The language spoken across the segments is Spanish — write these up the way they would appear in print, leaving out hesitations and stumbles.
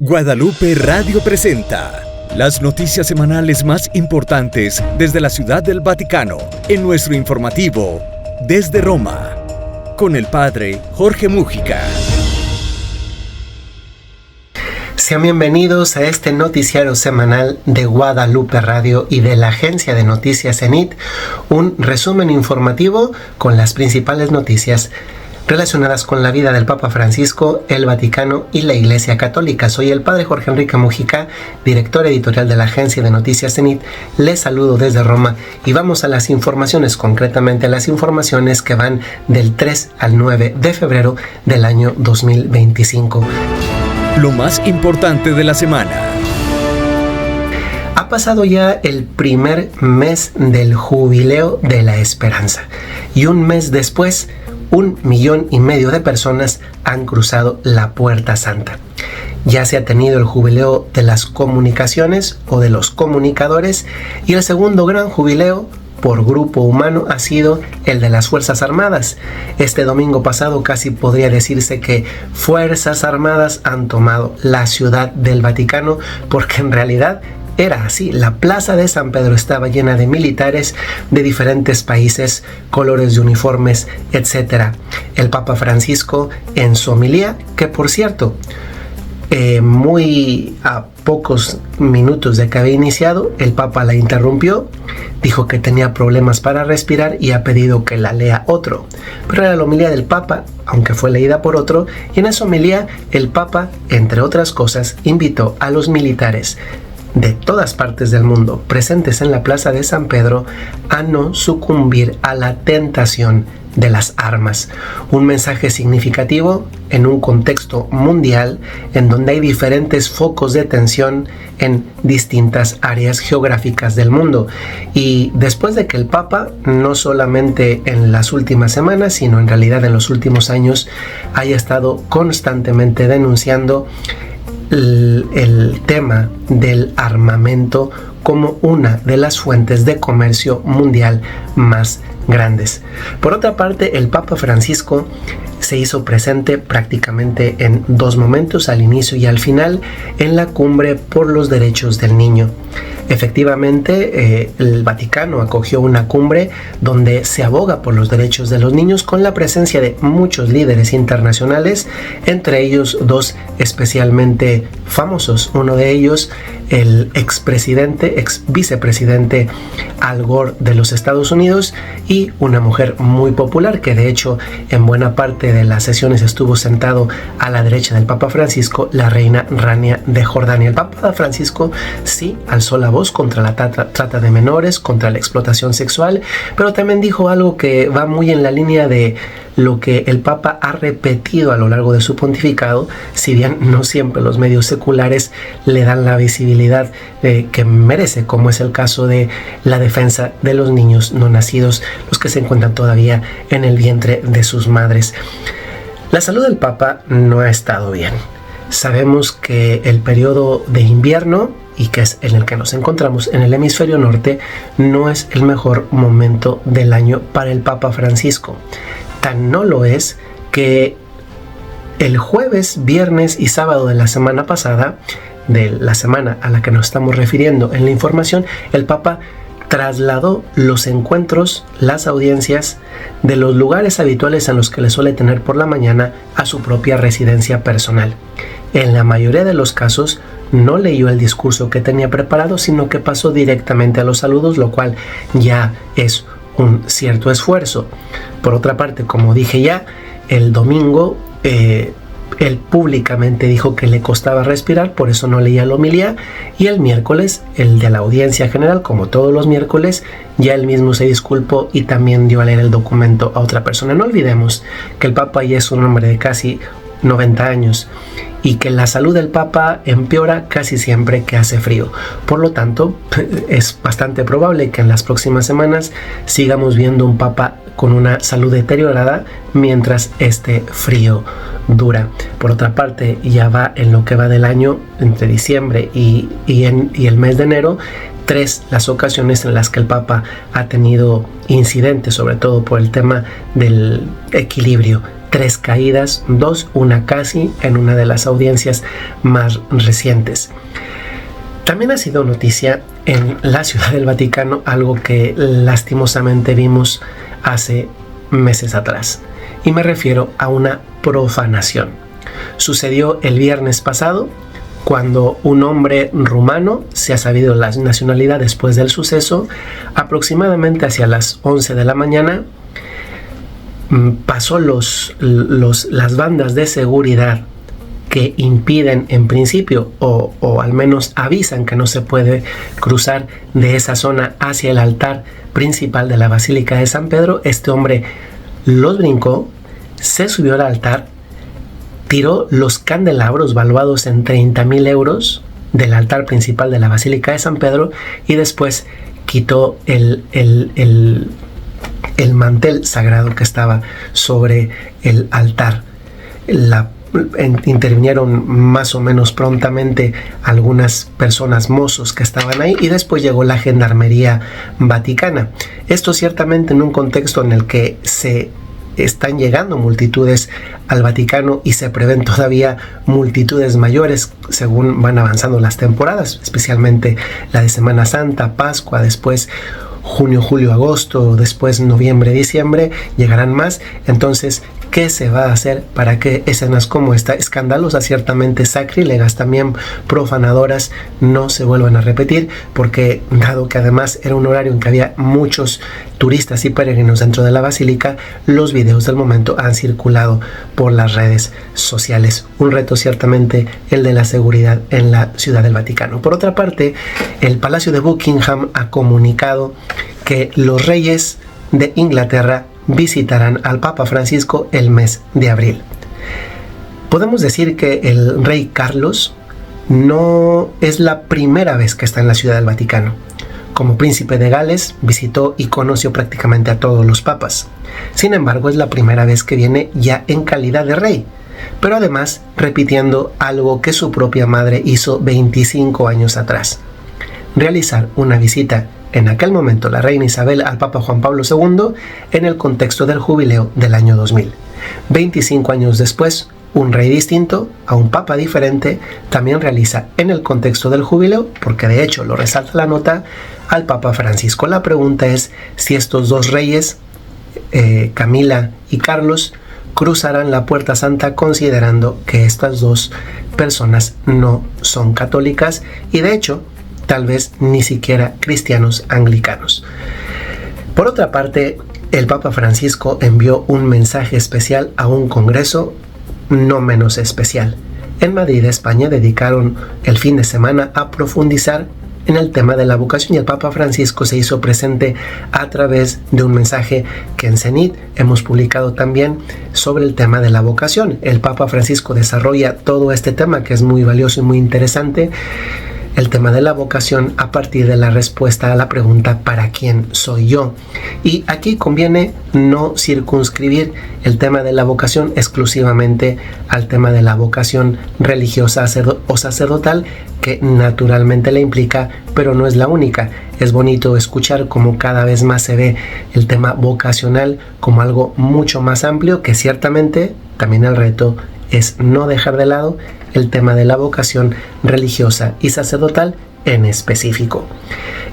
Guadalupe Radio presenta las noticias semanales más importantes desde la Ciudad del Vaticano en nuestro informativo Desde Roma, con el Padre Jorge Múgica. Sean bienvenidos a este noticiario semanal de Guadalupe Radio y de la agencia de noticias CENIT, un resumen informativo con las principales noticias relacionadas con la vida del Papa Francisco, el Vaticano y la Iglesia Católica. Soy el Padre Jorge Enrique Múgica, director editorial de la agencia de noticias CENIT. Les saludo desde Roma y vamos a las informaciones, concretamente a las informaciones que van del 3 al 9 de febrero del año 2025. Lo más importante de la semana. Ha pasado ya el primer mes del Jubileo de la Esperanza y un mes después 1,5 millones de personas han cruzado la Puerta Santa. Ya se ha tenido el jubileo de las comunicaciones o de los comunicadores, y el segundo gran jubileo por grupo humano ha sido el de las Fuerzas Armadas. Este domingo pasado casi podría decirse que Fuerzas Armadas han tomado la Ciudad del Vaticano, porque en realidad era así. La plaza de San Pedro estaba llena de militares de diferentes países, colores de uniformes, etc. El Papa Francisco, en su homilía, que por cierto, muy a pocos minutos de que había iniciado, el Papa la interrumpió, dijo que tenía problemas para respirar y ha pedido que la lea otro. Pero era la homilía del Papa, aunque fue leída por otro, y en esa homilía el Papa, entre otras cosas, invitó a los militares de todas partes del mundo presentes en la plaza de San Pedro a no sucumbir a la tentación de las armas. Un mensaje significativo en un contexto mundial en donde hay diferentes focos de tensión en distintas áreas geográficas del mundo. Y después de que el Papa, no solamente en las últimas semanas, sino en realidad en los últimos años, haya estado constantemente denunciando el tema del armamento como una de las fuentes de comercio mundial más grandes. Por otra parte, el Papa Francisco se hizo presente prácticamente en dos momentos, al inicio y al final, en la cumbre por los derechos del niño. Efectivamente, el Vaticano acogió una cumbre donde se aboga por los derechos de los niños, con la presencia de muchos líderes internacionales, entre ellos dos especialmente famosos. Uno de ellos, el ex vicepresidente Al Gore de los Estados Unidos, y una mujer muy popular que de hecho en buena parte de las sesiones estuvo sentado a la derecha del Papa Francisco, la reina Rania de Jordania. El Papa Francisco sí alzó la voz contra la trata de menores, contra la explotación sexual, pero también dijo algo que va muy en la línea de lo que el Papa ha repetido a lo largo de su pontificado, si bien no siempre los medios seculares le dan la visibilidad que merece, como es el caso de la defensa de los niños no nacidos, los que se encuentran todavía en el vientre de sus madres. La salud del Papa no ha estado bien. Sabemos que el periodo de invierno, y que es en el que nos encontramos en el hemisferio norte, no es el mejor momento del año para el Papa Francisco. Tan no lo es que el jueves, viernes y sábado de la semana pasada, de la semana a la que nos estamos refiriendo en la información, el Papa trasladó los encuentros, las audiencias de los lugares habituales en los que le suele tener por la mañana a su propia residencia personal. En la mayoría de los casos no leyó el discurso que tenía preparado, sino que pasó directamente a los saludos, lo cual ya es un cierto esfuerzo. Por otra parte, como dije ya, el domingo él públicamente dijo que le costaba respirar, por eso no leía la homilía, y el miércoles, el de la audiencia general, como todos los miércoles, ya él mismo se disculpó y también dio a leer el documento a otra persona. No olvidemos que el Papa ya es un hombre de casi 90 años y que la salud del Papa empeora casi siempre que hace frío. Por lo tanto, es bastante probable que en las próximas semanas sigamos viendo un Papa con una salud deteriorada mientras este frío dura. Por otra parte, ya va en lo que va del año, entre diciembre y el mes de enero, 3 las ocasiones en las que el Papa ha tenido incidentes, sobre todo por el tema del equilibrio 3 caídas, 2, una casi en una de las audiencias más recientes. También ha sido noticia en la Ciudad del Vaticano algo que lastimosamente vimos hace meses atrás, y me refiero a una profanación. Sucedió el viernes pasado, cuando un hombre rumano, se ha sabido la nacionalidad después del suceso, aproximadamente hacia las 11 de la mañana, pasó las bandas de seguridad que impiden en principio o al menos avisan que no se puede cruzar de esa zona hacia el altar principal de la Basílica de San Pedro. Este hombre los brincó, se subió al altar, tiró los candelabros valuados en 30,000 euros del altar principal de la Basílica de San Pedro y después quitó el mantel sagrado que estaba sobre el altar. Intervinieron más o menos prontamente algunas personas, mozos que estaban ahí, y después llegó la Gendarmería Vaticana. Esto ciertamente en un contexto en el que se están llegando multitudes al Vaticano y se prevén todavía multitudes mayores según van avanzando las temporadas, especialmente la de Semana Santa, Pascua, después junio, julio, agosto, después noviembre, diciembre, llegarán más. Entonces, ¿qué se va a hacer para que escenas como esta, escandalosas, ciertamente sacrílegas, también profanadoras, no se vuelvan a repetir? Porque dado que además era un horario en que había muchos turistas y peregrinos dentro de la basílica, los videos del momento han circulado por las redes sociales. Un reto ciertamente el de la seguridad en la Ciudad del Vaticano. Por otra parte, el Palacio de Buckingham ha comunicado que los reyes de Inglaterra visitarán al Papa Francisco el mes de abril. Podemos decir que el rey Carlos no es la primera vez que está en la Ciudad del Vaticano. Como príncipe de Gales, visitó y conoció prácticamente a todos los papas. Sin embargo, es la primera vez que viene ya en calidad de rey, pero además repitiendo algo que su propia madre hizo 25 años atrás: realizar una visita, en aquel momento la reina Isabel, al Papa Juan Pablo II en el contexto del jubileo del año 2000. 25 años después, un rey distinto, a un papa diferente, también realiza en el contexto del jubileo, porque de hecho lo resalta la nota, al Papa Francisco. La pregunta es si estos dos reyes, Camila y Carlos, cruzarán la Puerta Santa, considerando que estas dos personas no son católicas y de hecho tal vez ni siquiera cristianos anglicanos. Por otra parte, el Papa Francisco envió un mensaje especial a un congreso no menos especial. En Madrid, España, dedicaron el fin de semana a profundizar en el tema de la vocación y el Papa Francisco se hizo presente a través de un mensaje que en CENIT hemos publicado también sobre el tema de la vocación. El Papa Francisco desarrolla todo este tema que es muy valioso y muy interesante, el tema de la vocación, a partir de la respuesta a la pregunta ¿para quién soy yo? Y aquí conviene no circunscribir el tema de la vocación exclusivamente al tema de la vocación religiosa o sacerdotal, que naturalmente la implica, pero no es la única. Es bonito escuchar cómo cada vez más se ve el tema vocacional como algo mucho más amplio, que ciertamente también el reto es no dejar de lado el tema de la vocación religiosa y sacerdotal en específico.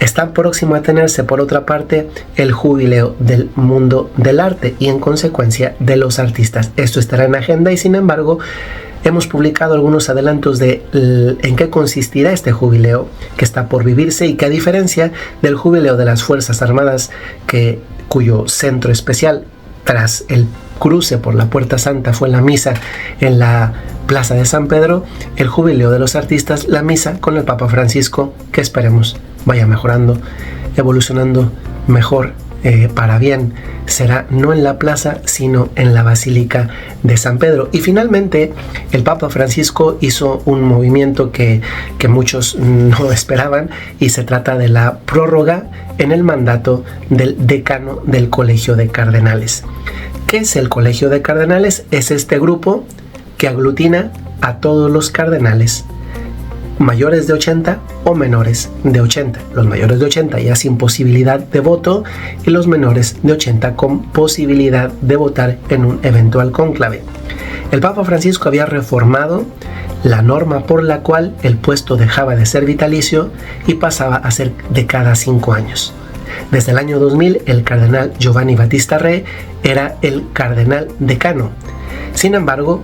Está próximo a tenerse, por otra parte, el jubileo del mundo del arte y en consecuencia de los artistas. Esto estará en agenda y sin embargo hemos publicado algunos adelantos de en qué consistirá este jubileo que está por vivirse y que, a diferencia del jubileo de las Fuerzas Armadas, cuyo centro especial tras el cruce por la Puerta Santa fue la misa en la Plaza de San Pedro, el jubileo de los artistas, la misa con el Papa Francisco, que esperemos vaya mejorando, evolucionando mejor para bien, será no en la plaza sino en la Basílica de San Pedro. Y finalmente el Papa Francisco hizo un movimiento que muchos no esperaban, y se trata de la prórroga en el mandato del decano del Colegio de Cardenales. ¿Qué es el Colegio de Cardenales? Es este grupo que aglutina a todos los cardenales mayores de 80 o menores de 80. Los mayores de 80 ya sin posibilidad de voto y los menores de 80 con posibilidad de votar en un eventual cónclave. El Papa Francisco había reformado la norma por la cual el puesto dejaba de ser vitalicio y pasaba a ser de cada 5 años. Desde el año 2000, el cardenal Giovanni Battista Re era el cardenal decano. Sin embargo,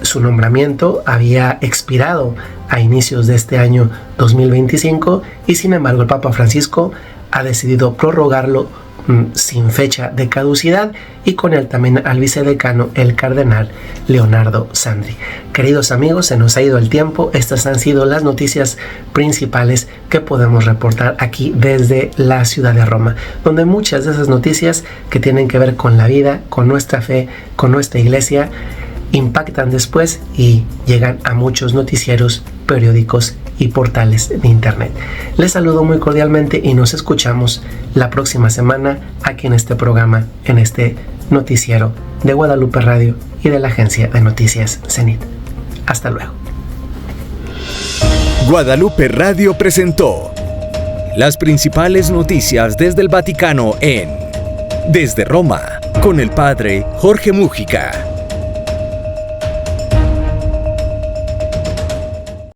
su nombramiento había expirado a inicios de este año 2025 y sin embargo el Papa Francisco ha decidido prorrogarlo sin fecha de caducidad y con él también al vicedecano, el cardenal Leonardo Sandri. Queridos amigos, se nos ha ido el tiempo. Estas han sido las noticias principales que podemos reportar aquí desde la ciudad de Roma, donde muchas de esas noticias que tienen que ver con la vida, con nuestra fe, con nuestra iglesia, impactan después y llegan a muchos noticieros, periódicos y portales de internet. Les saludo muy cordialmente y nos escuchamos la próxima semana aquí en este programa, en este noticiero de Guadalupe Radio y de la agencia de noticias Zenit. Hasta luego. Guadalupe Radio presentó las principales noticias desde el Vaticano en Desde Roma con el padre Jorge Múgica.